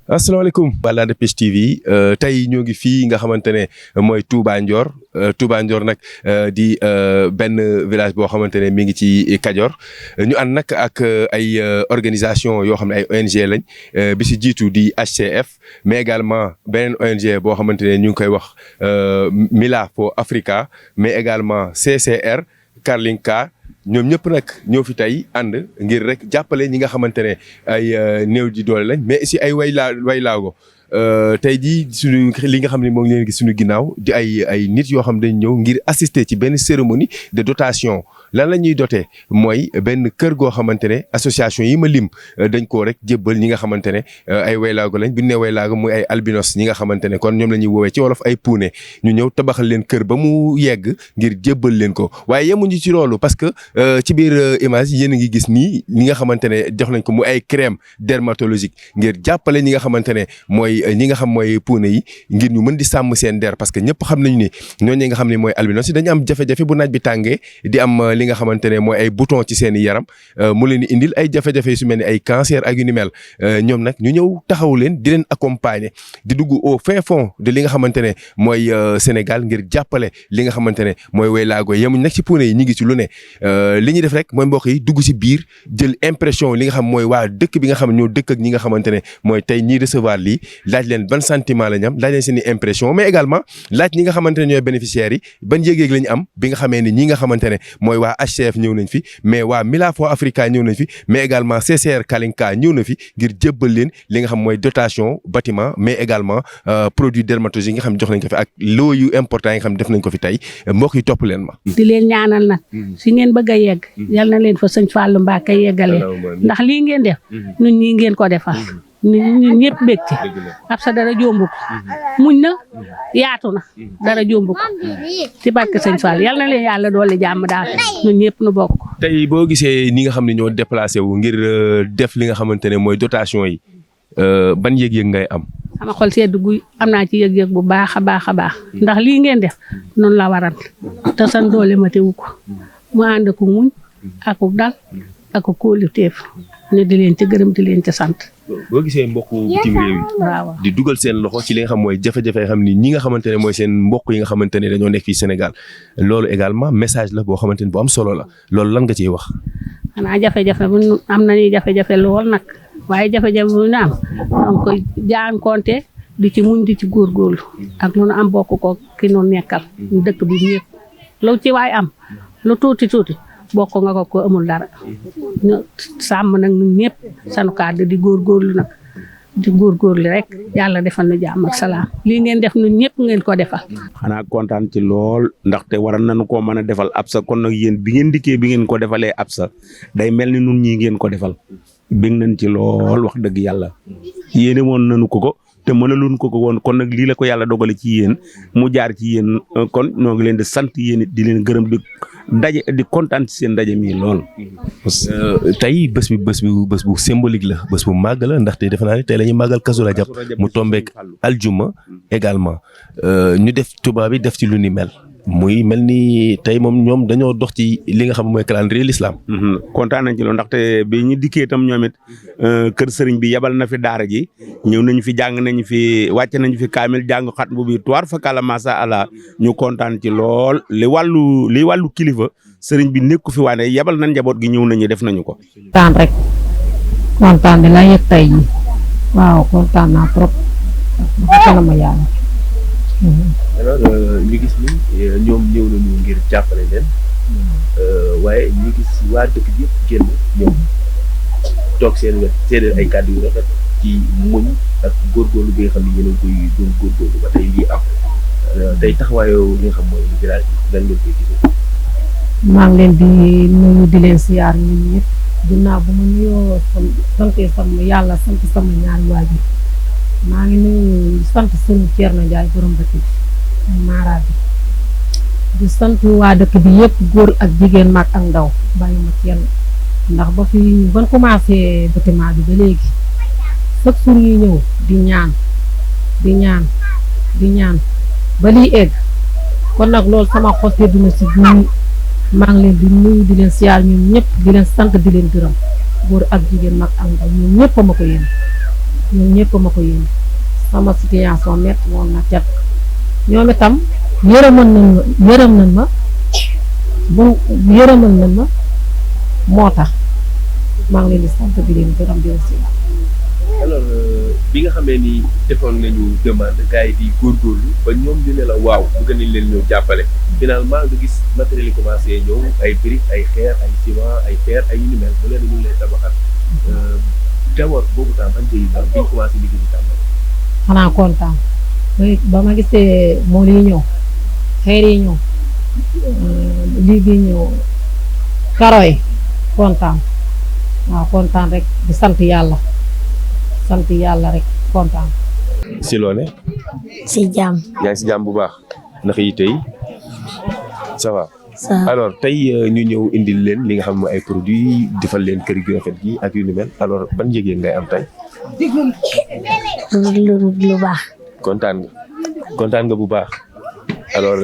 asalaamaaleykum waa Land Pêche TV tey ñoo ngi fii nga xamante ne mooy Touba Ndior Touba Ndior nag di benn village boo xamante ne mi ngi ci Kajoor ñu ànd nag ak ay organisation yoo xam ne ay ONG lañ bi si jiitu di HCF mais également beneen ONG boo xamante ne ñu ngi koy wax Mila for Africa mais également CCR Karlinka ñoom ñëpp nag ñoo fi tey ànd ngir rek jàppale ñi nga xamante ne ay néew di doole lañ mais si ay waylaago tey jii suñu li nga xam ne moo ngi leen gis suñu ginnaaw di ay nit yoo xam ne dañ ñëw ngir assister ci benn cérémonie de dotation lan la ñuy doté mooy benn kër goo xamante ne association yi ma lim dañ koo rek jébbal ñi nga xamante ne ay waylaago lañ bu ñu nee waylaago muy ay albinos ñi nga xamante ne kon ñoom la ñuy woowee ci wolof ay puune ñu ñëw tabaxal leen kër ba mu yegg ngir jébbal leen ko waaye yemuñu ci loolu parce que ci biir image yéen a ngi gis nii ñi nga xamante ne jox nañ ko mu ay crème dermatologique ngir jàppale ñi nga xamante ne mooy ñi nga xam mooy puune yi ngir ñu mën di sàmm seen der parce que ñëpp xam nañu ni ñooñu nga xam ne mooy albinos yi dañu am jafe-jafe bu naaj bi tàngee di am li nga xamante ne mooy ay bouton ci seen i yaram mu leen di indil ay jafe-jafe su mel ni ay cancer ak yu ni mel ñoom nag ñu ñëw taxaw leen di leen accompagner di dugg au fin fond de li nga xamante ne mooy Sénégal ngir jàppale li nga xamante ne mooy waylaago yemuñ nag ci puune yi ñu ngi ci lu ne li ñuy def rek mooy mbokk yi dugg ci biir jël impression li nga xam mooy waa dëkk bi nga xam ñoo dëkk ak ñi nga xamante ne mooy tey ñiy recevoir lii laaj leen ban sentiment la ñu am laaj leen seen i impression mais également laaj ñi nga xamante ne ñooy bénéficiaires yi ban yéeg-yéeg la ñu am bi nga xamee ni ñi nga xamante ne mooy waa HCF ñëw nañ fi mais waa Mila for Africa ñëw nañ fi mais également CCR Kalinka ñëw na fi ngir jébbal leen li nga xam mooy dotation bâtiment mais également produit dermatologique yi nga xam jox nañ ko fi ak loo yu important yi nga xam def nañ ko fi tey mbokk yi topp leen ma. di leen ñaanal nag si ngeen bëgg a yegg yal na leen fa sëñ Fallou Mbacke yeggalee ndax lii ngeen def ñun ñii ngeen ko defal ñun ñëpp bég ci ab sa dara jombu ko muñ na yaatu na dara jombu ko ci barke sëñ Fall yal na leen yàlla doole jàmm daal ñun ñëpp nu bokk. tey boo gisee ni nga xam ne ñoo déplacé wu ngir def li nga xamante ne mooy dotation yi ban yëg-yëg ngay am. sama xol sedd guy am naa ci yëg-yëg bu baax a baax a baax ndax lii ngeen def noonu la waral te san doole ma tewu ko mu ànd ko muñ ak dal ak kóoluteef ne di leen ci gërëm di leen ci sant. boo gisee mbokku bitim réew yi waaw di dugal seen loxo ci li nga xam mooy jafe-jafe xam ni ñi nga xamante ne mooy seen mbokk yi nga xamante ne dañoo nekk fii Sénégal loolu également message la boo xamante ne bu am solo la loolu lan nga ciy wax. xanaa jafe-jafe bu am nañuy jafe-jafe lool nag waaye jafe-jafe bu ñu am donc jànkonte di ci muñ di ci góorgóorlu ak lu nu am bokk ko ki nu nekkal ñu dëkk bi ñëpp lu ci waay am lu tuuti bokk nga ko amul dara ñu sàmm nag ñun ñëpp sanu kàddu di góorgóorlu nag di góorgóorlu rek yàlla defal na jàmm ak salaam lii ngeen def ñun ñëpp ngeen ko defal. xanaa kontaan ci lool ndaxte waroon nañu koo mën a defal absa kon nag yéen bi ngeen dikkee bi ngeen ko defalee absa day mel ni nun ñii ngeen ko defal bég nañ ci lool wax dëgg yàlla yéene woon nañu ko te mënaluñ ko woon kon nag lii la ko yàlla dogale ci yéen mu jaar ci yéen kon ñoo ngi leen di sant yéen it di leen gërëm di kontaan ci seen ndaje mi lool. tey bés bu symbolique la bés bu màgg la ndaxte defe naa ne tey la ñuy màggal Kazu Rajab mu tombeek aljuma également ñu def tubaab bi def ci lu ni mel. muy mel ni tey moom ñoom dañoo dox ci li nga xam mooy calendrier l'islam. kontaan nañ ci loolu ndaxte bi ñu dikkee itam ñoom it kër sëriñ bi yebal na fi daara ji ñëw nañu fi jàng nañu fi wàcc nañu fi kaamil jàng xat bu bi tuwaar fa kàlla macha allah ñu kontaan ci lool li wàllu kilifa sëriñ bi nekku fi waaye yebal nañ njaboot gi ñëw nañu def nañu ko. kontaan rek kontaan di la yëg tey jii waaw kontaan naa trop dafa ma yàlla. alors ñu gis ni ñoom ñëw nañu ngir jàppale leen waaye ñu gis waa dëkk bi yëpp génn ñoom toog seen wet seedeel ay kàddu yu rafet ci muñ ak góorgóorlu bi nga xam ne yéen a koy doon góorgóorlu ba tey lii am tey taxawaayoo li nga xam mooy village bi lan ngeen koy gisee. maa ngi leen di nuyu di leen siyaar ñun ñëpp ginnaaw bu ma nuyoo sante sama yàlla sant sama ñaari waajur maa ngi nuyu sant sëñ Thierno Ndiaye borom dëkk bi Mara bi di sant waa dëkk bi yëpp góor ak jigéen mag ak ndaw bàyyi ma kenn ndax ba fi ban commencé bâtiment bi ba léegi chaque jour ñuy ñëw di ñaan ba liy egg kon nag loolu sama xol sedd na si biir maa ngi leen di nuyu di leen siyaar ñun ñëpp di leen sant di leen gërëm góor ak jigéen mag ak ndaw ñun ñëpp a ma ko yéen ñoom ñëpp ma ko yéene sama situation métti woon na cat ñoom itam yërëmal nañ ma bu yërëmal nañ ma moo tax maa ngi leen di sant di leen gërëm di aussi. alors bi nga xamee ni defoon nañu demande gars yi di góorgóorlu ba ñoom ñu ne la waaw bëgg nañ leen ñëw jàppale finalement nga gis matériel yi commencé ñëw ay briques ay xeer ay ciment ay fer ay yu ni mel ba léegi ñu ngi leen tabaxal d'abord boobu temps ban jëriñ la bi ñu commencé liggéey bi tàmbali. xanaa kontaan ba ma gisee mool yi ñëw xeer yi ñëw lii bi ñëw karo yi kontaan waaw kontaan rek di sant yàlla rek kontaan. si loone si jàmm. yaa ngi si jàmm bu baax naka yi tey ça va. ça alors tey ñu ñëw indil leen li nga xam ne ay produits defal leen kër gi rafet gi ak yu ni mel alors ban yëg-yëg ngay am tey. lu baax. kontaan nga bu baax alors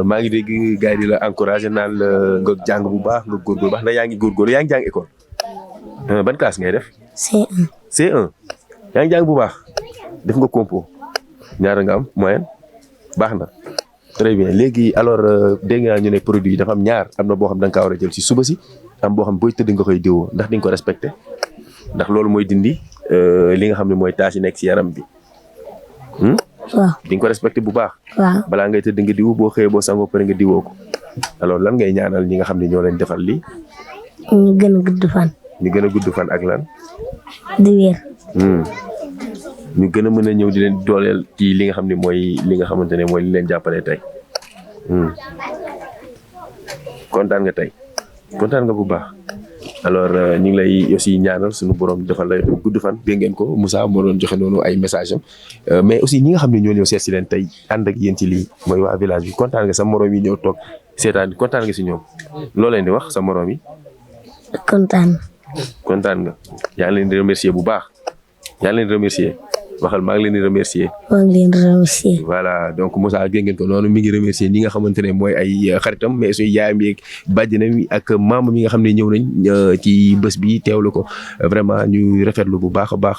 maa ngi dégg gars yi di la encouragé naan la nga jàng bu baax nga góorgóorlu baax na yaa ngi góorgóorlu yaa ngi jàng école ban classe ngay def. C1. C1 yaa ngi jàng bu baax def nga compo ñaara nga am moyenne baax na très bien léegi alors dégg nga ñu ne produit yi dafa am ñaar am na boo xam da nga kaa war a jël si suba si am boo xam booy tëdd nga koy diwoo ndax di nga ko respecté ndax loolu mooy dindi li nga xam ne mooy tache yi nekk si yaram bi. waaw di nga ko respecté bu baax. waaw balaa ngay tëdd nga diwu boo xëyee boo sangoo pare nga diwoo ko alors lan ngay ñaanal ñi nga xam ne ñoo leen defal lii. ñu gën a gudd fan. ñu gën a gudd fan ak lan. di wér. ñu gën a mën a ñëw di leen dooleel ci li nga xam ne mooy li nga xamante ne mooy li leen jàppale tey kontaan nga tey kontaan nga bu baax alors ñu ngi lay aussi ñaanal suñu borom defal la gudd fan dégg ngeen ko Moussa moo doon joxe noonu ay message am mais aussi ñi nga xam ne ñoo ñëw seet si leen tey ànd ak yéen ci lii mooy waa village bi kontaan nga sa morom yi ñëw toog seetaan kontaan nga si ñoom loo leen di wax sa morom yi. kontaan nga yaa ngi leen di remercier bu baax yaa ngi leen di remercier waxal maa ngi leen di remercier. maa ngi leen di remercier. voilà donc Moussa dégg ngeen ko noonu mi ngi remercier ñi nga xamante ne mooy ay xaritam mais aussi yaayam yeeg bàjjenam yi ak maam mi nga xam ne ñëw nañ ci bés bi teewlu ko vraiment ñu rafetlu bu baax a baax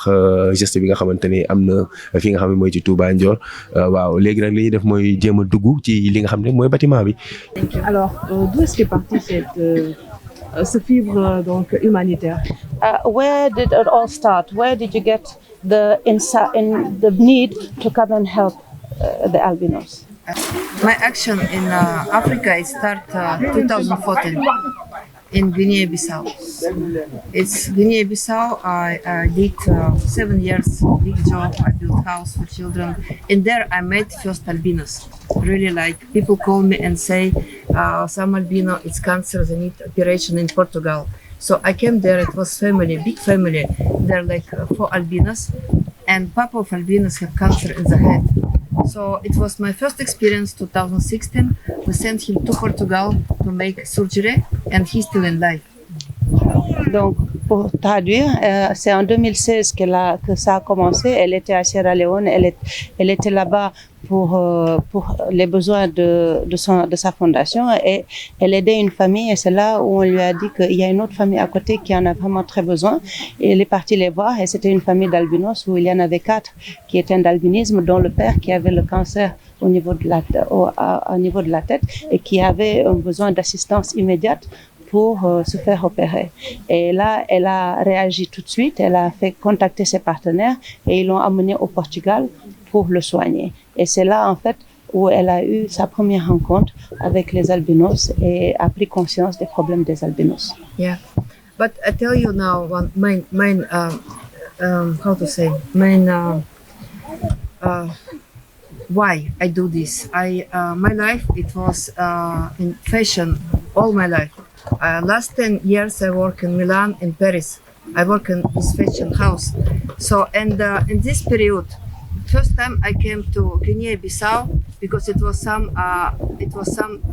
geste bi nga xamante ne am na fi nga xam ne mooy ci Touba Ndior waaw léegi nag li ñuy def mooy jéem a dugg ci li nga xam ne mooy bâtiment bi. Alors d'où est-ce qu'est partie ce fibre donc humanitaire? Where did it all start? Where did you get the need to come and help the albinos? My action in Africa started 2014 in Guinea-Bissau. It's Guinea-Bissau. I did 7 years big job. I built house for children, and there I met first albinos. Really, like people call me and say, "Some albino, it's cancer. They need operation in Portugal." So I came there. It was family, big family. There are like 4 albinos, and Papa of albinos have cancer in the head. So it was my first experience. 2016, we sent him to Portugal to make surgery, and he's still in life. Donc, pour traduire, c'est en 2016 que ça a commencé. Elle était à Sierra Leone. Elle était là-bas pour les besoins de sa fondation, et elle aidait une famille, et c'est là où on lui a dit qu'il y a une autre famille à côté qui en a vraiment très besoin, et elle est partie les voir, et c'était une famille d'albinos où il y en avait 4 qui étaient d'albinisme, dont le père qui avait le cancer au niveau de la tête et qui avait un besoin d'assistance immédiate pour se faire opérer. Et là, elle a réagi tout de suite, elle a fait contacter ses partenaires et ils l'ont amené au Portugal pour le soigner. Et c'est là, en fait, où elle a eu sa première rencontre avec les albinos et a pris conscience des problèmes des albinos. Yeah, but I tell you now, why I do this. My life, it was in fashion all my life. Last 10 years I work in Milan and Paris. I work in this fashion house. So, and in this period, first time I came to Guinea-Bissau because it was some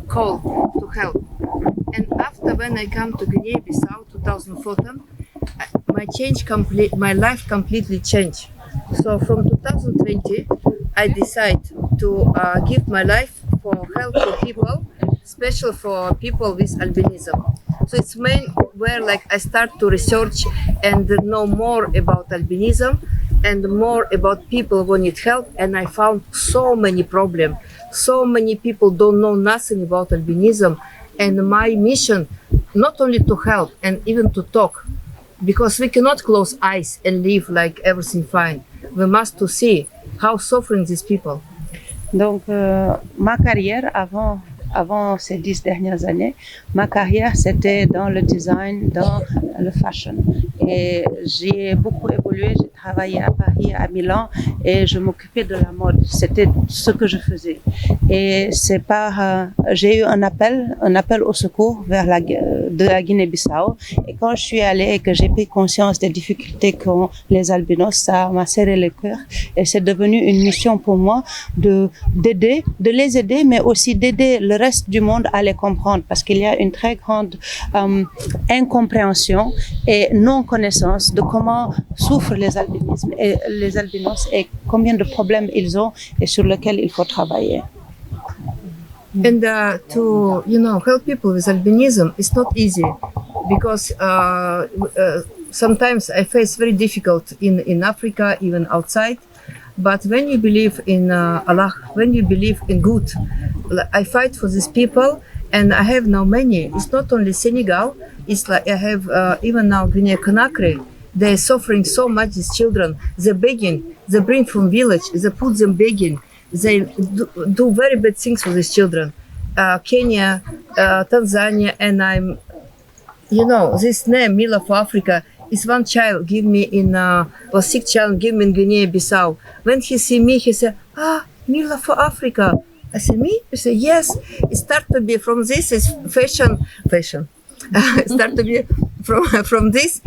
call to help. And after when I come to Guinea-Bissau 2014, my life completely changed. So from 2020, I decide to give my life for help for people, especially for people with albinism. So it's main where like I start to research and know more about albinism, and more about people who need help. And I found so many problems. So many people don't know nothing about albinism. And my mission, not only to help and even to talk, because we cannot close eyes and live like everything fine. We must to see how suffering these people. Donc, ma carrière avant ces 10 dernières années, ma carrière c'était dans le design, dans le fashion. Et j'ai beaucoup évolué, j'ai travaillé à Paris, à Milan et je m'occupais de la mode. C'était ce que je faisais. Et c'est j'ai eu un appel au secours de la Guinée-Bissau. Et quand je suis allée et que j'ai pris conscience des difficultés qu'ont les albinos, ça m'a serré le cœur. Et c'est devenu une mission pour moi de les aider, mais aussi d'aider le reste du monde à les comprendre, parce qu'il y a une très grande incompréhension et non-connaissance de comment souffrent les albinos et combien de problèmes ils ont et sur lesquels il faut travailler. And to help people with albinism is not easy, because sometimes I face very difficult in Africa, even outside. But when you believe in Allah, when you believe in good, I fight for these people, and I have now many. It's not only Senegal. It's like I have even now Guinea-Conakry. They're suffering so much. These children, they're begging. They bring from village. They put them begging. They do very bad things for these children. Kenya, Tanzania, and this name Mila for Africa. Is one child give me was sick child give me in Guinea-Bissau. When he see me, he said, Mila for Africa. I said, me? He said, yes. It start to be from this is fashion. Start to be from this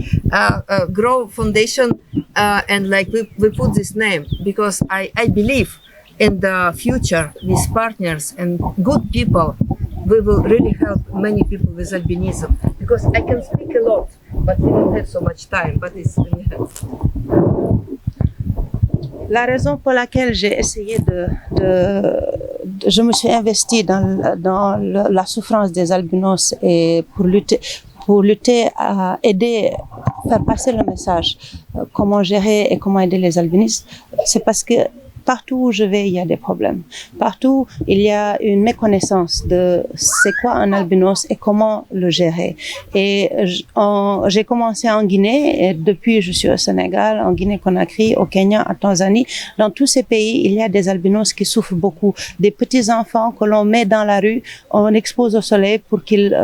Grow Foundation, and like we put this name because I believe in the future with partners and good people. We will really help many people with albinism, because I can speak a lot, but we don't have so much time. But it's really helpful. La raison pour laquelle j'ai essayé je me suis investie dans la souffrance des albinos et pour lutter à aider, faire passer le message, comment gérer et comment aider les albinistes, c'est parce que partout où je vais, il y a des problèmes. Partout, il y a une méconnaissance de c'est quoi un albinos et comment le gérer. Et j'ai commencé en Guinée et depuis je suis au Sénégal, en Guinée-Conakry, au Kenya, en Tanzanie. Dans tous ces pays, il y a des albinos qui souffrent beaucoup. Des petits enfants que l'on met dans la rue, on expose au soleil pour qu'ils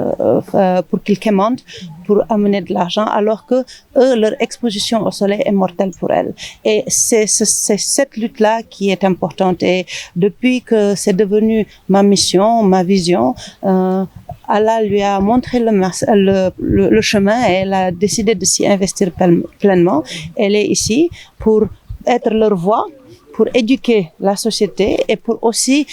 quémandent, pour amener de l'argent, alors que eux, leur exposition au soleil est mortelle pour elles. Et c'est cette lutte-là qui est importante. Et depuis que c'est devenu ma mission, ma vision, Allah lui a montré le chemin et elle a décidé de s'y investir pleinement. Elle est ici pour être leur voix, pour éduquer la société et pour aussi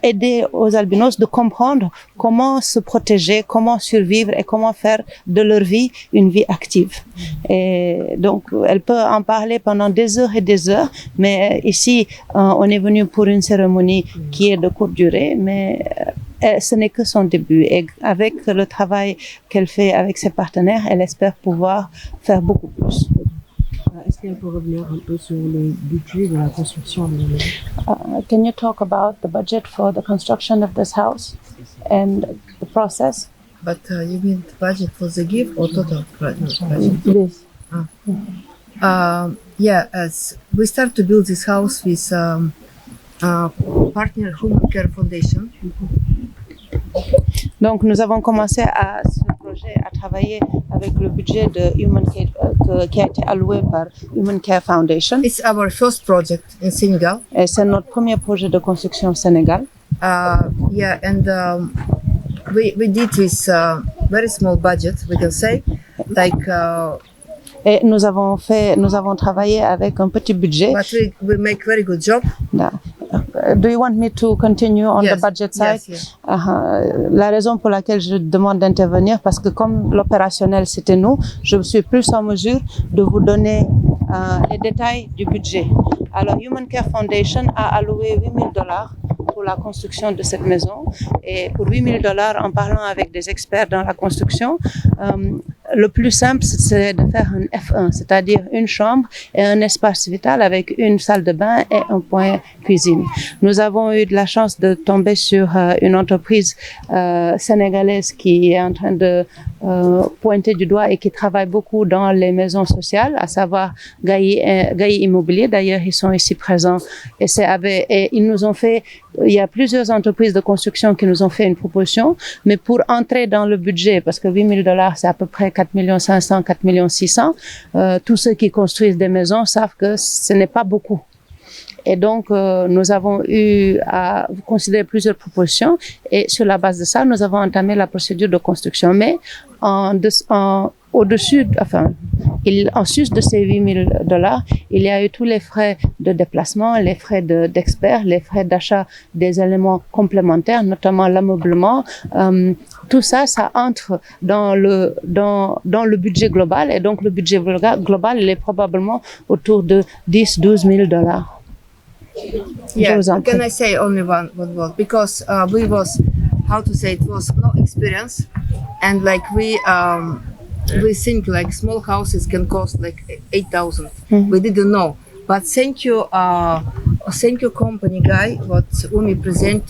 aider aux albinos de comprendre comment se protéger, comment survivre et comment faire de leur vie une vie active. Et donc, elle peut en parler pendant des heures et des heures, mais ici, on est venu pour une cérémonie qui est de courte durée, mais ce n'est que son début. Et avec le travail qu'elle fait avec ses partenaires, elle espère pouvoir faire beaucoup plus. Est-ce qu'elle peut revenir un peu sur le budget de la construction de la maison? Can you talk about the budget for the construction of this house and the process? But you mean the budget for the gift or total budget? Yes. As we start to build this house with partner Human Care Foundation. Donc, nous avons commencé ce projet à travailler avec le budget de Human Care qui a été alloué par Human Care Foundation. It's our first project in Senegal. Et c'est notre premier projet de construction au Sénégal. We did with very small budget, we can say, et nous avons travaillé avec un petit budget. But we make very good job. Do you want me to continue on the budget side? Yes. La raison pour laquelle je demande d'intervenir, parce que comme l'opérationnel c'était nous, je suis plus en mesure de vous donner les détails du budget. Alors, Human Care Foundation a alloué $8,000 pour la construction de cette maison. Et pour $8,000, en parlant avec des experts dans la construction, le plus simple, c'est de faire un F1, c'est-à-dire une chambre et un espace vital avec une salle de bain et un point cuisine. Nous avons eu de la chance de tomber sur une entreprise sénégalaise qui est en train de pointer du doigt et qui travaille beaucoup dans les maisons sociales, à savoir Gaï Immobilier. D'ailleurs, ils sont ici présents et ils nous ont fait, il y a plusieurs entreprises de construction qui nous ont fait une proposition, mais pour entrer dans le budget, parce que $8,000, c'est à peu près 4 500 000, 4 600 000, tous ceux qui construisent des maisons savent que ce n'est pas beaucoup. Et donc, nous avons eu à considérer plusieurs propositions et sur la base de ça, nous avons entamé la procédure de construction. Mais au-dessus, en sus de ces $8,000, il y a eu tous les frais de déplacement, les frais d'experts, les frais d'achat des éléments complémentaires, notamment l'ameublement. Tout ça, ça entre dans le budget global. Et donc, le budget global, il est probablement autour de $10-12 000. Yeah, can I say only one word? Because we was, how to say, it was no experience, and like we think like small houses can cost like 8,000. We didn't know, but thank you company guy what Umi present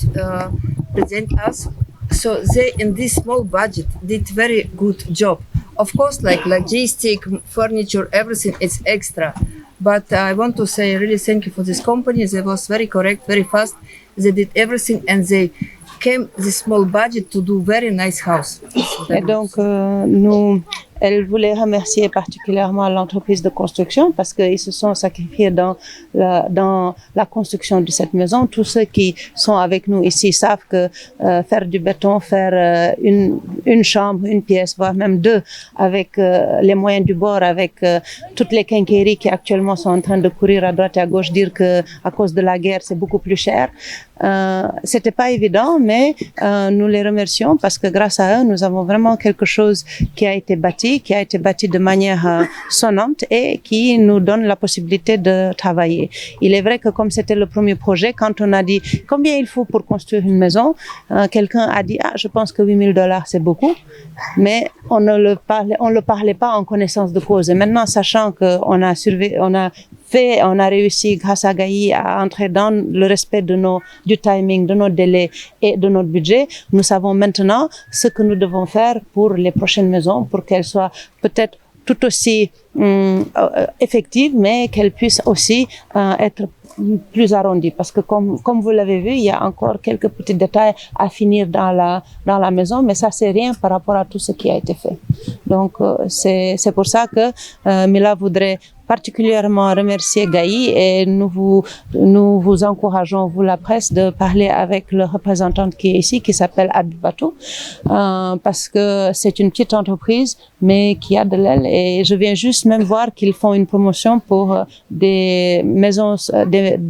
us. So they in this small budget did very good job. Of course, like logistic, furniture, everything is extra. But I want to say really thank you for this company. They was very correct, very fast. They did everything and they came this small budget to do very nice house. Et donc, elle voulait remercier particulièrement l'entreprise de construction parce qu'ils se sont sacrifiés dans la construction de cette maison. Tous ceux qui sont avec nous ici savent que faire du béton, faire une chambre, une pièce, voire même deux, avec les moyens du bord, avec toutes les quincailleries qui actuellement sont en train de courir à droite et à gauche, dire que à cause de la guerre, c'est beaucoup plus cher. C'était pas évident, mais nous les remercions parce que grâce à eux, nous avons vraiment quelque chose qui a été bâti de manière sonnante et qui nous donne la possibilité de travailler. Il est vrai que comme c'était le premier projet, quand on a dit combien il faut pour construire une maison, quelqu'un a dit je pense que $8,000 c'est beaucoup, mais on le parlait pas en connaissance de cause. Et maintenant, sachant qu'on a réussi grâce à Gaï à entrer dans le respect du timing, de nos délais et de notre budget. Nous savons maintenant ce que nous devons faire pour les prochaines maisons, pour qu'elles soient peut-être tout aussi effectives, mais qu'elles puissent aussi être plus arrondies. Parce que comme vous l'avez vu, il y a encore quelques petits détails à finir dans la maison, mais ça c'est rien par rapport à tout ce qui a été fait. Donc c'est pour ça que Mila voudrait particulièrement remercier Gaï et nous vous encourageons, vous la presse, de parler avec le représentant qui est ici, qui s'appelle Abibatou, parce que c'est une petite entreprise, mais qui a de l'aile. Et je viens juste même voir qu'ils font une promotion pour des maisons,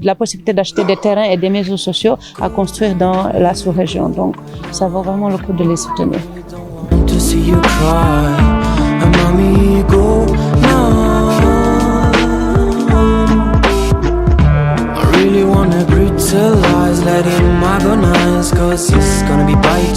la possibilité d'acheter des terrains et des maisons sociaux à construire dans la sous-région. Donc, ça vaut vraiment le coup de les soutenir. Really wanna brutalize, let him agonize, cause he's gonna be biting